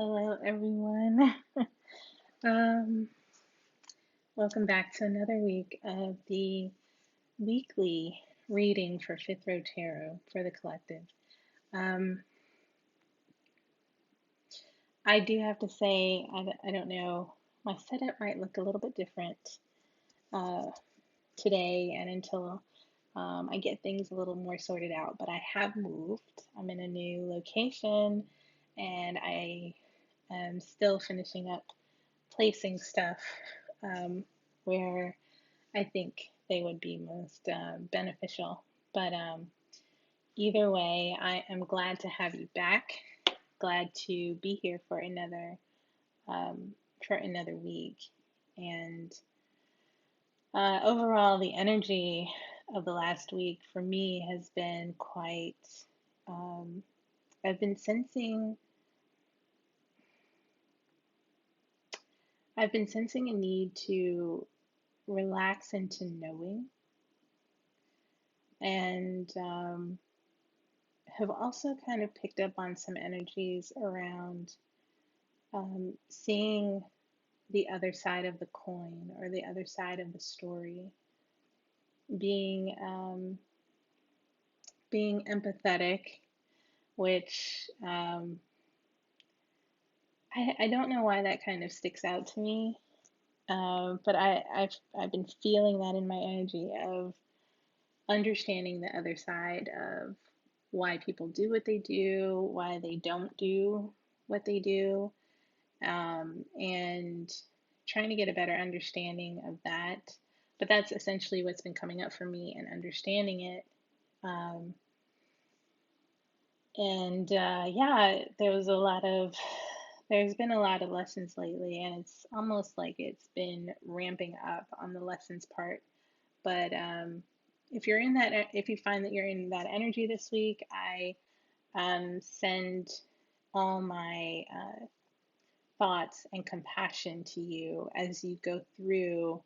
Hello, everyone. um, Welcome back to another week of the weekly reading for Fifth Row Tarot for the collective. Um, I do have to say, I don't know, my setup might look a little bit different uh, today and until I get things a little more sorted out, but I have moved. I'm in a new location and I am still finishing up placing stuff um, where I think they would be most beneficial. But either way, I am glad to have you back. Glad to be here um, for another week. And overall, the energy of the last week for me has been quite. Um, I've been sensing. I've been sensing a need to relax into knowing, and have also kind of picked up on some energies around seeing the other side of the coin or the other side of the story, being being empathetic, which I don't know why that kind of sticks out to me, but I've been feeling that in my energy of understanding the other side of why people do what they do, why they don't do what they do, and trying to get a better understanding of that. But that's essentially what's been coming up for me and understanding it. Um, and yeah, there's been a lot of lessons lately, and it's almost like it's been ramping up on the lessons part. But if you find that you're in that energy this week, I send all my thoughts and compassion to you as you go through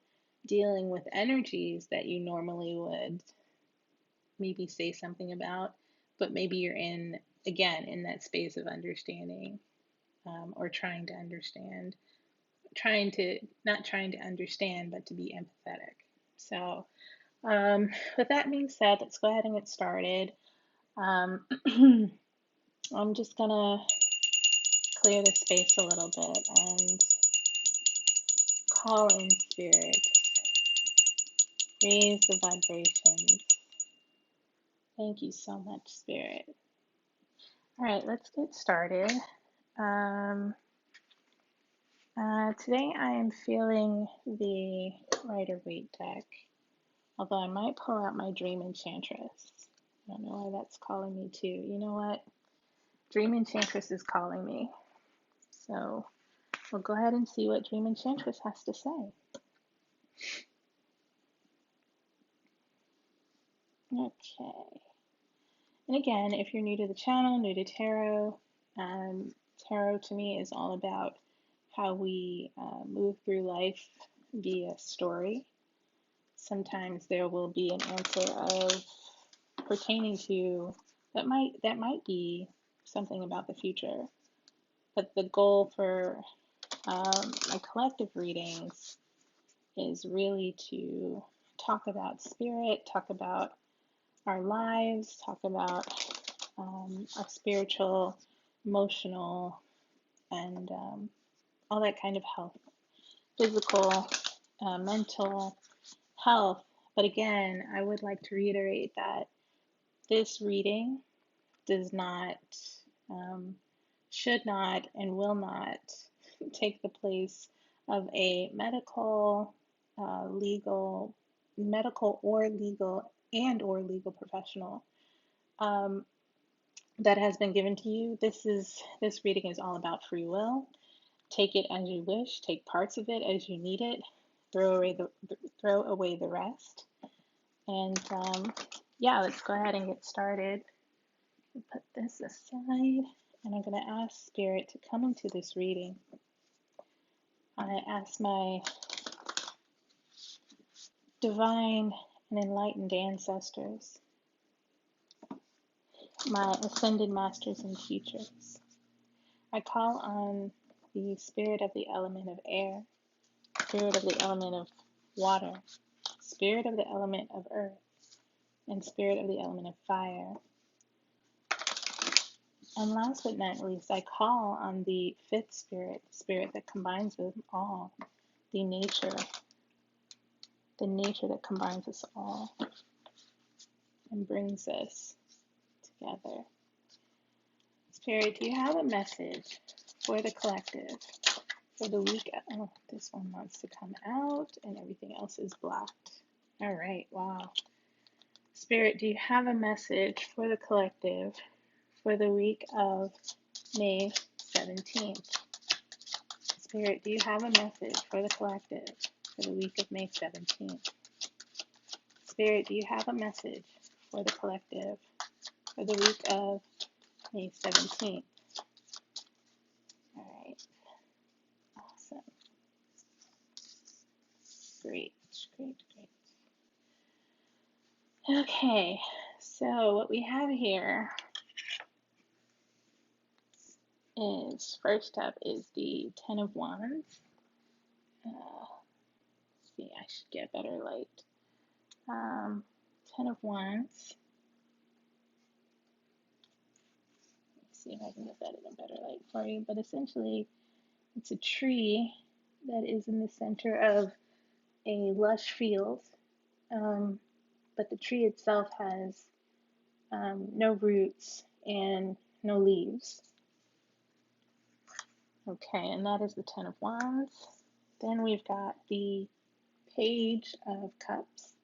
dealing with energies that you normally would maybe say something about, but maybe you're again, in that space of understanding, or trying to understand, not trying to understand, but to be empathetic. So, with that being said, let's go ahead and get started. Um, I'm just gonna clear the space a little bit and call in spirit, raise the vibrations. Thank you so much, spirit. All right, let's get started. Um, Today I am feeling the Rider-Waite deck, although I might pull out my Dream Enchantress. I don't know why that's calling me too. You know what? Dream Enchantress is calling me. So we'll go ahead and see what Dream Enchantress has to say. Okay. And again, if you're new to the channel, new to tarot, tarot to me is all about how we move through life via story. Sometimes there will be an answer of pertaining to that might be something about the future. But the goal for my collective readings is really to talk about spirit, talk about our lives, talk about our spiritual, emotional, and all that kind of health, physical, mental health. But again, I would like to reiterate that this reading does not, should not, and will not take the place of a medical or legal professional um, that has been given to you. This reading is all about free will. Take it as you wish. Take parts of it as you need it. Throw away the rest. And yeah, let's go ahead and get started. Put this aside, and I'm going to ask Spirit to come into this reading. I ask my divine and enlightened ancestors, my ascended masters and teachers. I call on the spirit of the element of air, spirit of the element of water, spirit of the element of earth, and spirit of the element of fire. And last but not least, I call on the fifth spirit, the spirit that combines them all, the nature that combines us all and brings us together. Spirit, do you have a message for the collective for the week? Oh, this one wants to come out and everything else is blocked. All right, wow. Spirit, do you have a message for the collective for the week of May 17th? Spirit, do you have a message for the collective for the week of May 17th? Spirit, do you have a message for the collective for the week of May 17th? All right. Awesome. Great, great, great. Okay, so what we have here is, first up is the Ten of Wands. Let's see, I should get better light. Ten of Wands. Let's see if I can get that in a better light for you. But essentially, it's a tree that is in the center of a lush field. But the tree itself has no roots and no leaves. Okay, and that is the Ten of Wands. Then we've got the Page of Cups,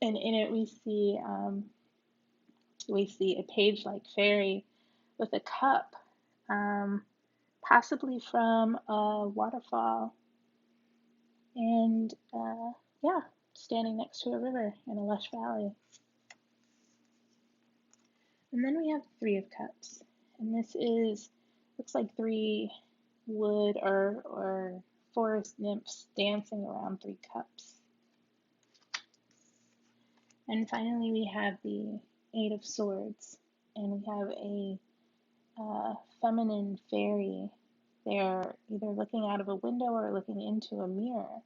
and in it we see a page-like fairy with a cup, possibly from a waterfall, and standing next to a river in a lush valley. And then we have the Three of Cups, and this looks like three wood or forest nymphs dancing around three cups. And finally we have the Eight of Swords, and we have a feminine fairy. They're either looking out of a window or looking into a mirror.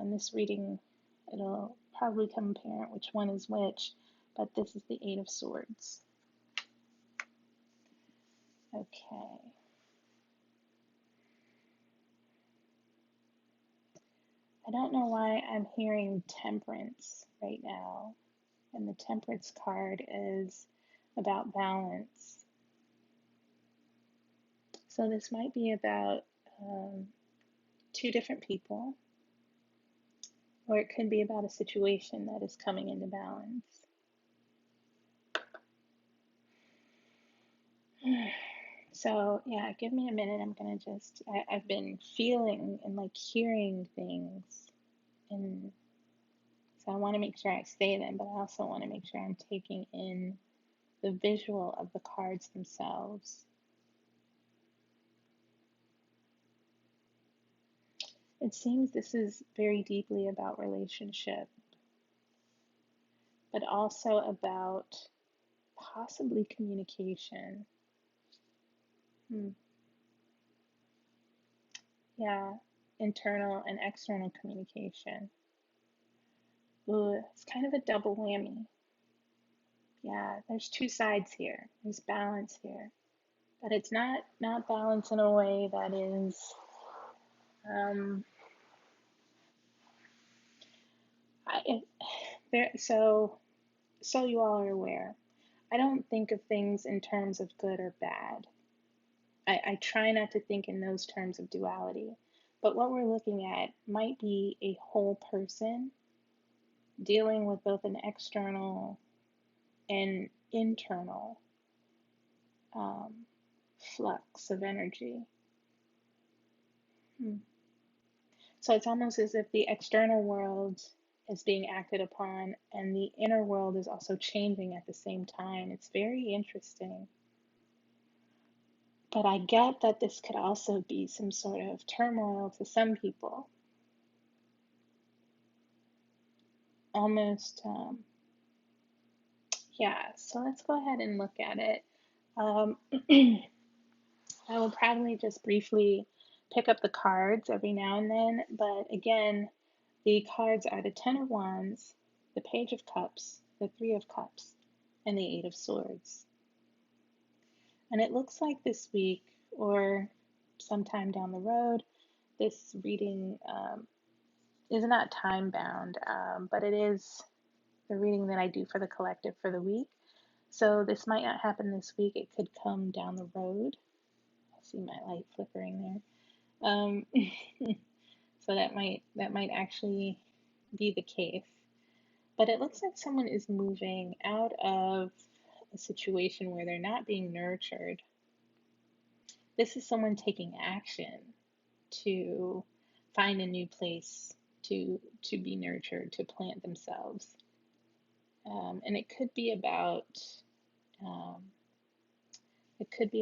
In this reading, it'll probably become apparent which one is which, but this is the Eight of Swords. Okay. I don't know why I'm hearing Temperance right now, and the Temperance card is about balance. So this might be about two different people, or it could be about a situation that is coming into balance. So yeah, give me a minute. I'm gonna I've been feeling and hearing things, and so I want to make sure I say them, but I also want to make sure I'm taking in the visual of the cards themselves. It seems this is very deeply about relationship, but also about possibly communication. Yeah, internal and external communication. Ooh, it's kind of a double whammy. Yeah, there's two sides here. There's balance here, but it's not balance in a way that is so you all are aware, I don't think of things in terms of good or bad. I try not to think in those terms of duality. But what we're looking at might be a whole person dealing with both an external and internal flux of energy. So it's almost as if the external world is being acted upon and the inner world is also changing at the same time. It's very interesting. But I get that this could also be some sort of turmoil to some people. Almost, so let's go ahead and look at it. Um, I will probably just briefly pick up the cards every now and then, but again, the cards are the Ten of Wands, the Page of Cups, the Three of Cups, and the Eight of Swords. And it looks like this week or sometime down the road, this reading is not time bound, but it is the reading that I do for the collective for the week. So this might not happen this week. It could come down the road. I see my light flickering there. So that might actually be the case. But it looks like someone is moving out of a situation where they're not being nurtured. This is someone taking action to find a new place to be nurtured, to plant themselves. And um, it could be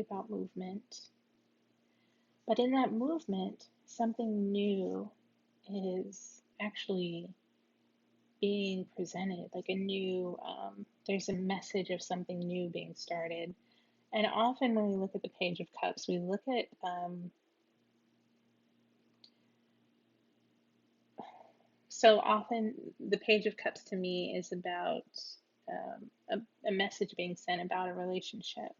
about movement. But in that movement, something new is actually being presented, like there's a message of something new being started. And often when we look at the Page of Cups, we look at, so often the Page of Cups to me is about a message being sent about a relationship.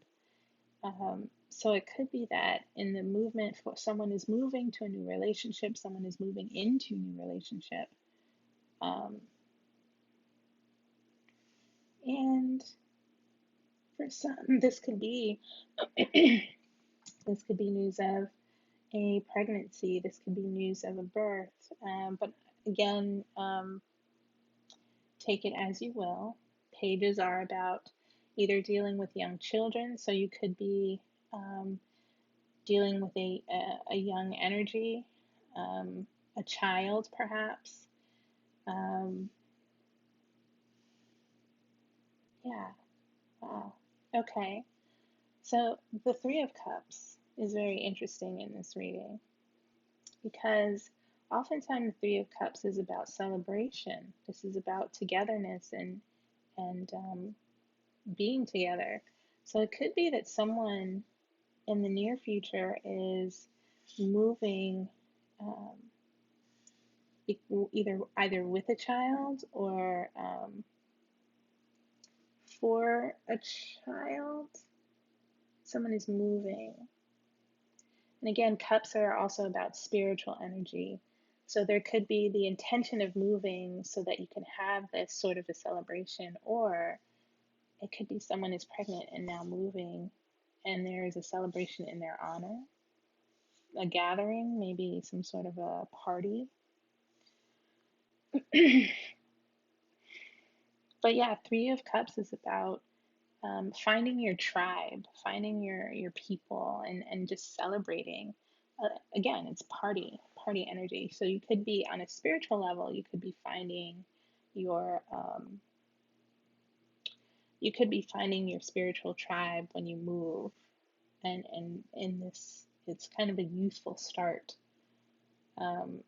So it could be that in the movement, for someone is moving to a new relationship, someone is moving into a new relationship. And for some, this could be news of a pregnancy. This could be news of a birth. But again, take it as you will. Pages are about either dealing with young children, so you could be dealing with a young energy, a child perhaps. Yeah, wow. Okay, so the Three of Cups is very interesting in this reading because oftentimes the Three of Cups is about celebration. This is about togetherness and being together. So it could be that someone in the near future is moving um, either with a child or for a child. Someone is moving. And again, cups are also about spiritual energy. So there could be the intention of moving so that you can have this sort of a celebration, or it could be someone is pregnant and now moving and there is a celebration in their honor, a gathering, maybe some sort of a party. But yeah, Three of Cups is about finding your tribe, finding your people, and just celebrating. Again, it's party energy. So you could be on a spiritual level. You could be finding your spiritual tribe when you move, and in this, it's kind of a youthful start.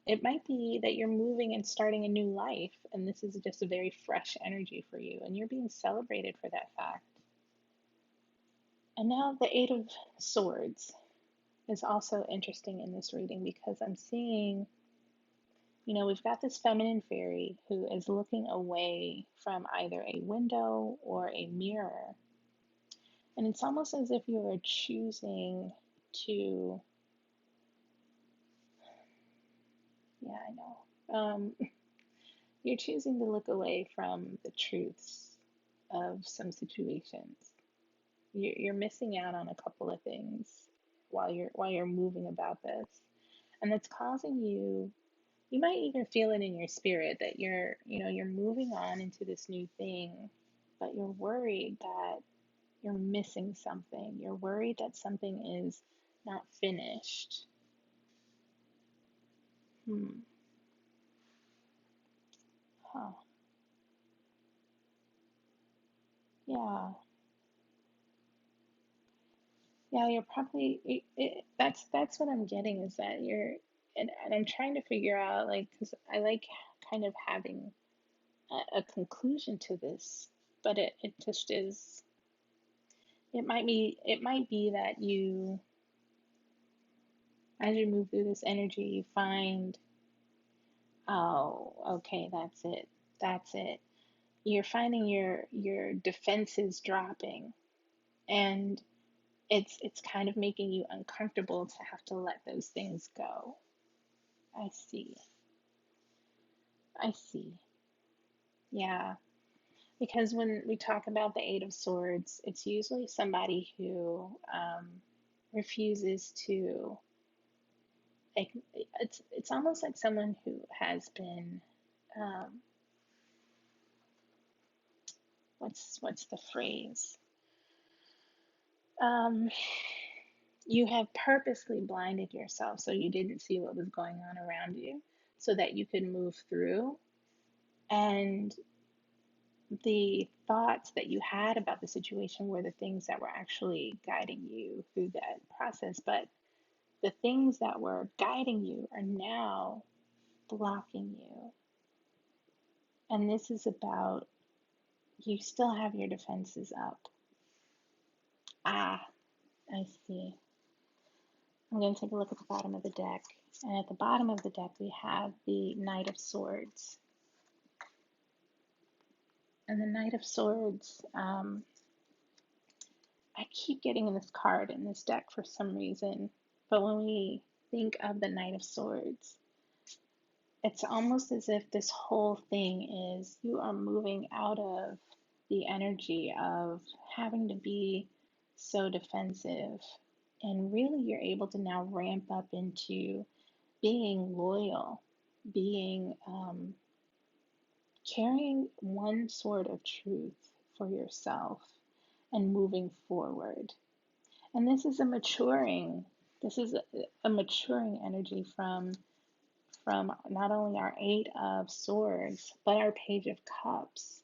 It might be that you're moving and starting a new life, and this is just a very fresh energy for you, and you're being celebrated for that fact. And now the Eight of Swords is also interesting in this reading because I'm seeing, we've got this feminine fairy who is looking away from either a window or a mirror. And it's almost as if you are choosing to, yeah, I know. You're choosing to look away from the truths of some situations. You're missing out on a couple of things while you're moving about this, and it's causing you. You might even feel it in your spirit that you're moving on into this new thing, but you're worried that you're missing something. You're worried that something is not finished. Hmm. Huh. Yeah. Yeah, you're probably that's what I'm getting is that and I'm trying to figure out like because I like kind of having a conclusion to this, but it just is it might be that you, as you move through this energy, you find, oh, okay, that's it. That's it. You're finding your defenses dropping, and it's kind of making you uncomfortable to have to let those things go. I see. I see. Yeah. Because when we talk about the Eight of Swords, it's usually somebody who refuses to, like, it's almost like someone who has been, um, what's the phrase? Um, you have purposely blinded yourself so you didn't see what was going on around you, so that you could move through. And the thoughts that you had about the situation were the things that were actually guiding you through that process. But the things that were guiding you are now blocking you. And this is about, you still have your defenses up. Ah, I see. I'm going to take a look at the bottom of the deck. And at the bottom of the deck, we have the Knight of Swords. And the Knight of Swords, I keep getting this card in this deck for some reason. But when we think of the Knight of Swords, it's almost as if this whole thing is, you are moving out of the energy of having to be so defensive. And really, you're able to now ramp up into being loyal, being carrying one sword of truth for yourself and moving forward. And this is a maturing energy from not only our Eight of Swords, but our Page of Cups.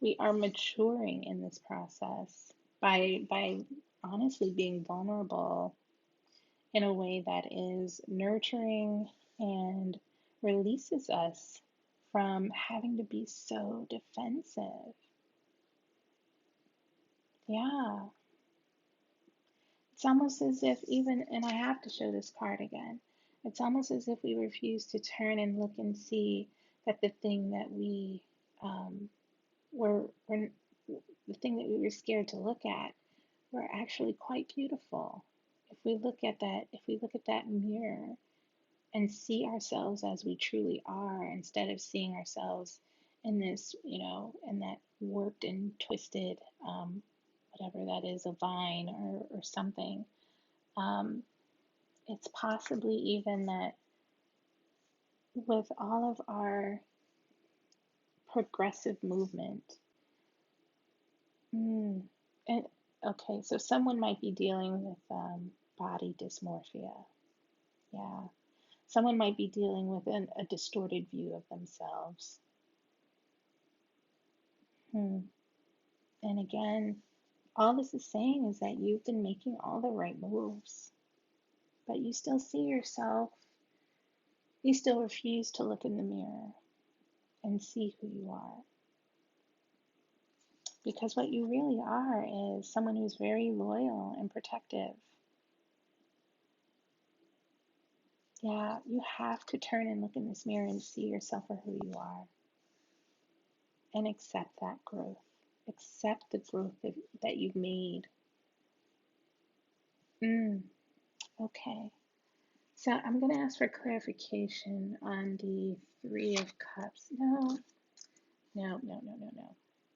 We are maturing in this process by honestly being vulnerable in a way that is nurturing and releases us from having to be so defensive. Yeah. It's almost as if even, and I have to show this card again, it's almost as if we refuse to turn and look and see that the thing that we were the thing that we were scared to look at were actually quite beautiful. If we look at that mirror and see ourselves as we truly are, instead of seeing ourselves in this, in that warped and twisted, whatever that is, a vine or something. It's possibly even that with all of our progressive movement, and okay, so someone might be dealing with body dysmorphia. Yeah. Someone might be dealing with a distorted view of themselves. And again, all this is saying is that you've been making all the right moves, but you still see yourself, you still refuse to look in the mirror and see who you are. Because what you really are is someone who's very loyal and protective. Yeah, you have to turn and look in this mirror and see yourself for who you are. And accept that growth. Accept the growth that you've made. Okay. So I'm going to ask for clarification on the Three of Cups. No.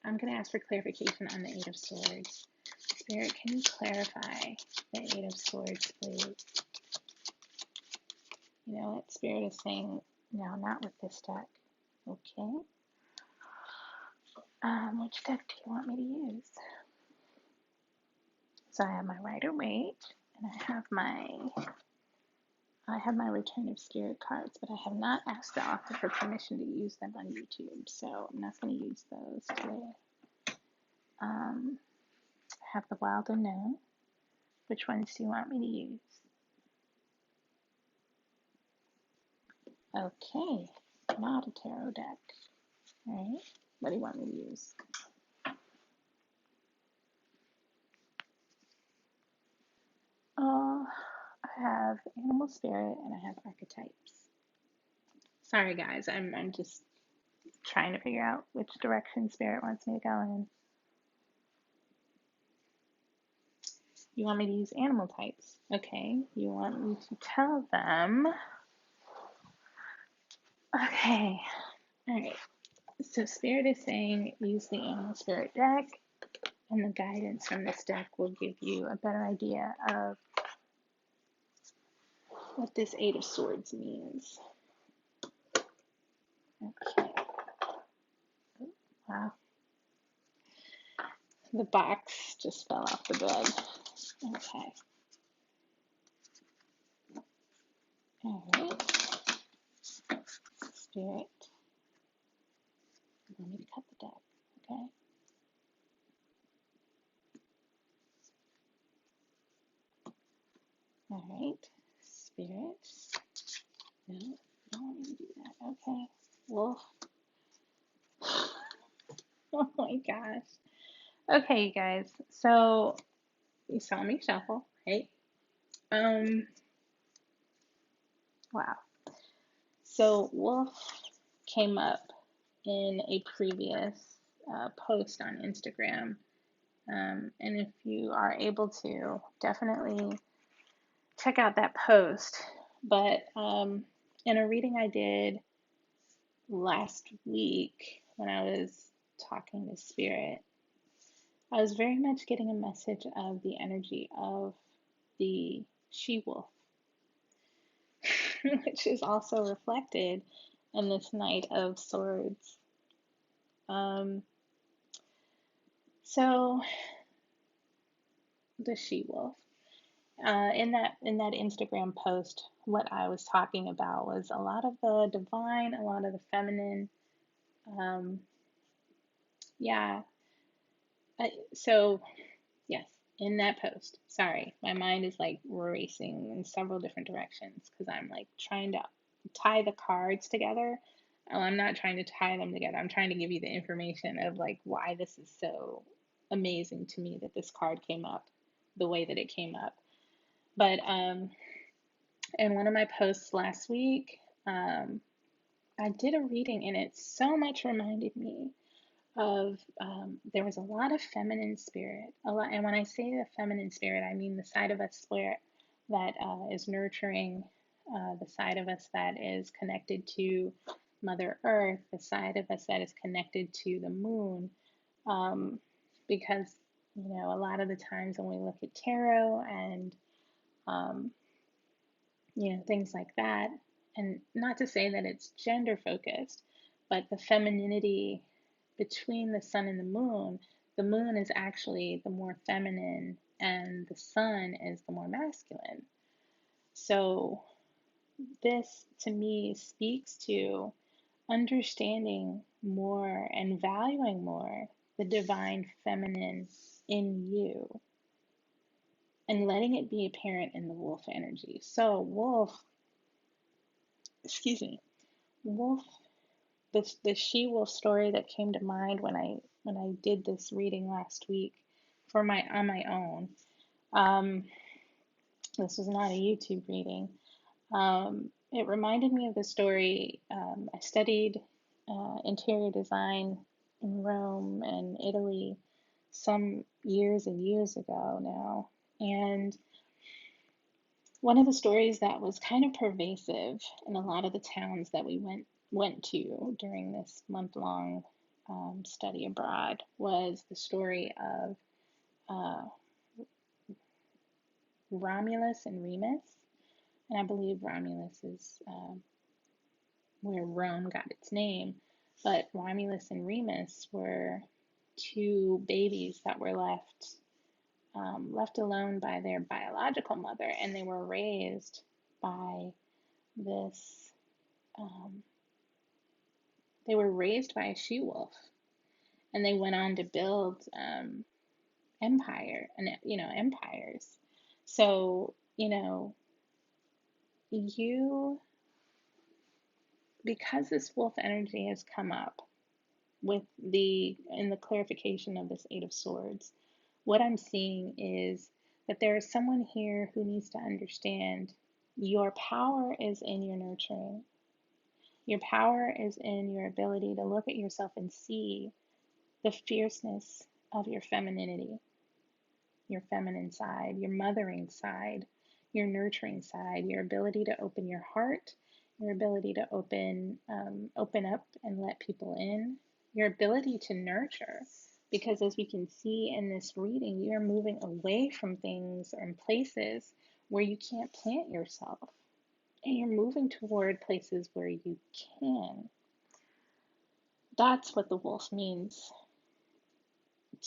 I'm going to ask for clarification on the Eight of Swords. Spirit, can you clarify the Eight of Swords, please? You know what Spirit is saying? No, not with this deck. Okay. Which deck do you want me to use? So I have my Rider-Waite, and I have my Return of Spirit cards, but I have not asked the author for permission to use them on YouTube, so I'm not going to use those today. I have the Wild Unknown. Which ones do you want me to use? Okay, not a tarot deck. Alright, what do you want me to use? have animal spirit and I have archetypes. Sorry guys, I'm just trying to figure out which direction spirit wants me to go in. You want me to use animal types? Okay, you want me to tell them. Okay, alright. So spirit is saying use the animal spirit deck, and the guidance from this deck will give you a better idea of what this Eight of Swords means. Okay. Oh, wow. The box just fell off the bed. Okay. Alright. Spirit. You want me to cut the deck, okay? Alright. Spirit. No, you don't want me to do that. Okay. Wolf. Oh my gosh. Okay, you guys. So you saw me shuffle, right? Wow. So wolf came up in a previous post on Instagram. And if you are able to, definitely check out that post. But in a reading I did last week when I was talking to Spirit, I was very much getting a message of the energy of the she-wolf, which is also reflected in this Knight of Swords. So the she-wolf. In that Instagram post, what I was talking about was a lot of the divine, a lot of the feminine. Yeah. So yes, in that post. Sorry, my mind is like racing in several different directions because I'm like trying to tie the cards together. I'm not trying to tie them together. I'm trying to give you the information of like why this is so amazing to me that this card came up the way that it came up. But in one of my posts last week, I did a reading and it so much reminded me of there was a lot of feminine spirit, a lot. And when I say the feminine spirit, I mean the side of us where that is nurturing, the side of us that is connected to Mother Earth, the side of us that is connected to the moon, because you know a lot of the times when we look at tarot and you know, things like that. And not to say that it's gender focused, but the femininity between the sun and the moon is actually the more feminine and the sun is the more masculine. So this to me speaks to understanding more and valuing more the divine feminine in you and letting it be apparent in the wolf energy. So wolf, excuse me, wolf, the she-wolf story that came to mind when I did this reading last week for my on my own. This was not a YouTube reading. It reminded me of the story. I studied interior design in Rome and Italy some years and years ago now, and one of the stories that was kind of pervasive in a lot of the towns that we went to during this month-long study abroad was the story of uh, Romulus and Remus. And I believe Romulus is where Rome got its name, but Romulus and Remus were two babies that were left alone by their biological mother, and they were raised by this they were raised by a she-wolf, and they went on to build empires. So you because this wolf energy has come up with in the clarification of this Eight of Swords, what I'm seeing is But there is someone here who needs to understand your power is in your nurturing. Your power is in your ability to look at yourself and see the fierceness of your femininity, your feminine side, your mothering side, your nurturing side, your ability to open your heart, your ability to open up and let people in, your ability to nurture. Because as we can see in this reading, you are moving away from things and places where you can't plant yourself. And you're moving toward places where you can. That's what the wolf means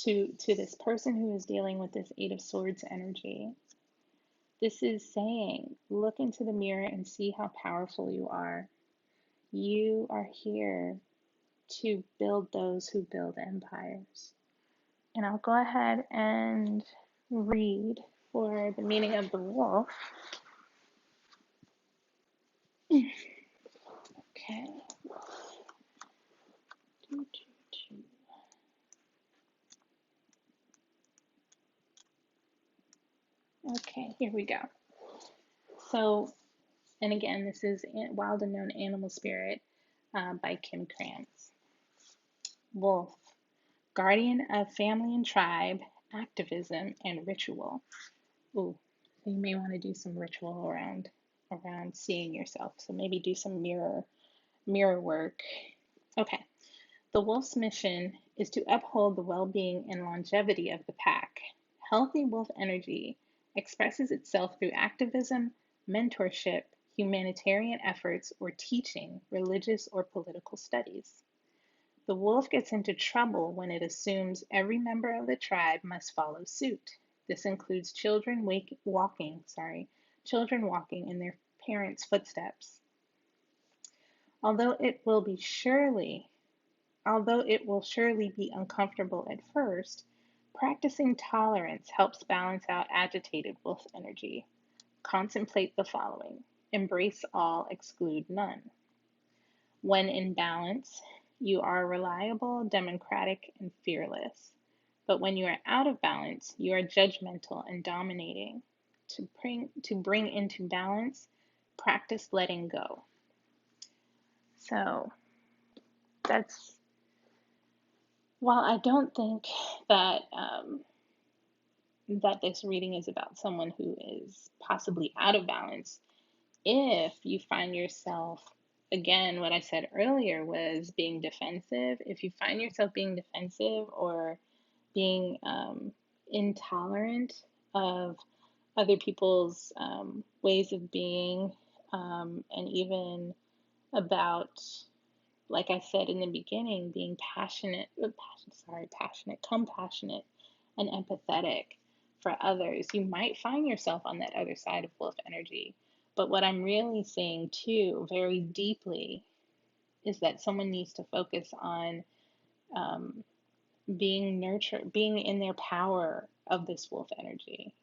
to this person who is dealing with this Eight of Swords energy. This is saying, look into the mirror and see how powerful you are. You are here to build those who build empires. And I'll go ahead and read for the meaning of the wolf. Okay. Okay, here we go. So, and again, this is Wild Unknown Animal Spirit by Kim Krans. Wolf, guardian of family and tribe, activism, and ritual. Ooh, so you may want to do some ritual around seeing yourself. So maybe do some mirror work. Okay. The wolf's mission is to uphold the well-being and longevity of the pack. Healthy wolf energy expresses itself through activism, mentorship, humanitarian efforts, or teaching religious or political studies. The wolf gets into trouble when it assumes every member of the tribe must follow suit. This includes children walking in their parents' footsteps. Although it will surely be uncomfortable at first, practicing tolerance helps balance out agitated wolf energy. Contemplate the following: embrace all, exclude none. When in balance, you are reliable, democratic, and fearless. But when you are out of balance, you are judgmental and dominating. To bring into balance, practice letting go. So that's, while I don't think that that this reading is about someone who is possibly out of balance, if you find yourself, again, what I said earlier was being defensive. If you find yourself being defensive or being intolerant of other people's ways of being, and even about, like I said in the beginning, being compassionate and empathetic for others, you might find yourself on that other side of wolf energy. But what I'm really saying too, very deeply, is that someone needs to focus on being nurtured, being in their power of this wolf energy,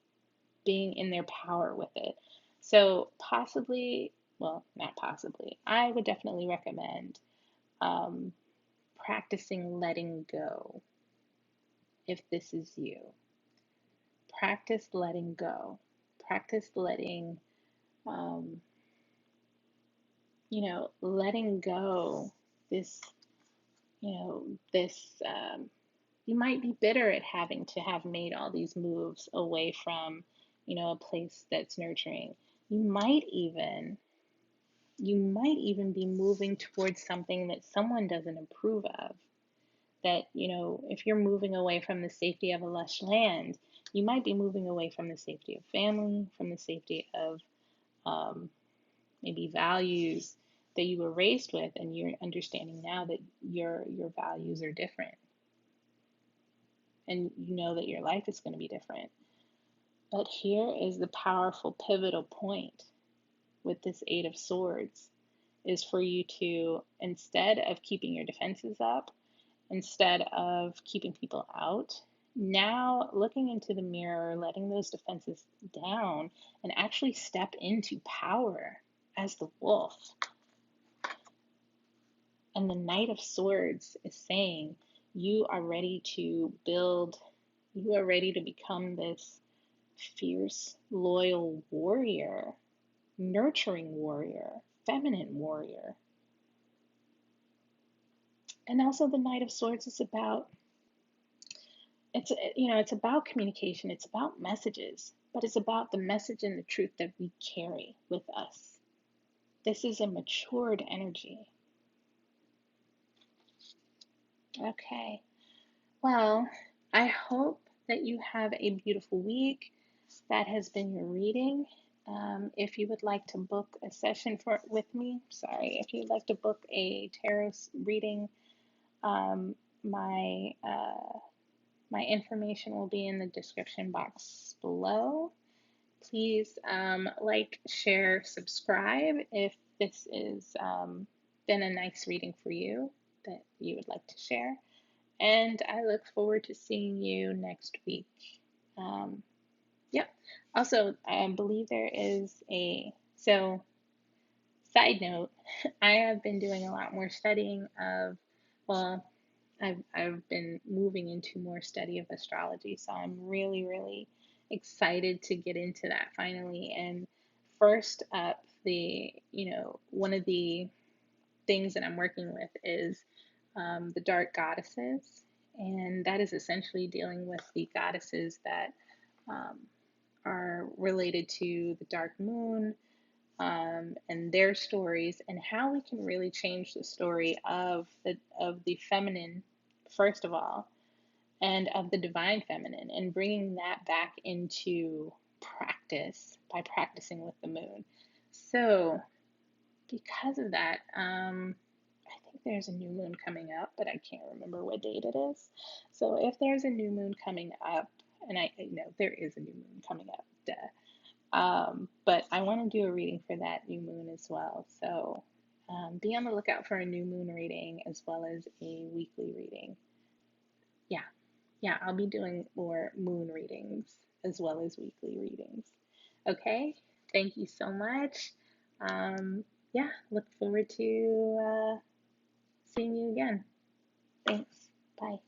being in their power with it. So possibly, well, not possibly, I would definitely recommend practicing letting go. If this is you, practice letting go. Practice letting, letting go this, this, you might be bitter at having to have made all these moves away from, a place that's nurturing. You might even be moving towards something that someone doesn't approve of. That, if you're moving away from the safety of a lush land, you might be moving away from the safety of family, from the safety of maybe values that you were raised with, and you're understanding now that your values are different, and you know that your life is going to be different. But here is the powerful pivotal point with this Eight of Swords, is for you to, instead of keeping your defenses up, instead of keeping people out, now looking into the mirror, letting those defenses down, and actually step into power as the wolf. And the Knight of Swords is saying, you are ready to build, you are ready to become this fierce, loyal warrior, nurturing warrior, feminine warrior. And also the Knight of Swords is about, it's about communication, it's about messages, but it's about the message and the truth that we carry with us. This is a matured energy. Okay. Well, I hope that you have a beautiful week. That has been your reading. If you would like to book a session if you'd like to book a tarot reading, um, my my information will be in the description box below. Please like, share, subscribe if this is been a nice reading for you that you would like to share. And I look forward to seeing you next week. Um, yep. Also, I believe there is side note, I have been doing a lot more studying well, I've been moving into more study of astrology, so I'm really, really excited to get into that finally. And first up, one of the things that I'm working with is the dark goddesses, and that is essentially dealing with the goddesses that um, are related to the dark moon, and their stories, and how we can really change the story of the feminine, first of all, and of the divine feminine, and bringing that back into practice by practicing with the moon. So, because of that, I think there's a new moon coming up, but I can't remember what date it is. So, if there's a new moon coming up, and I know there is a new moon coming up, duh. But I want to do a reading for that new moon as well. So be on the lookout for a new moon reading as well as a weekly reading. Yeah, yeah, I'll be doing more moon readings as well as weekly readings. Okay, thank you so much. Yeah, look forward to seeing you again. Thanks. Bye.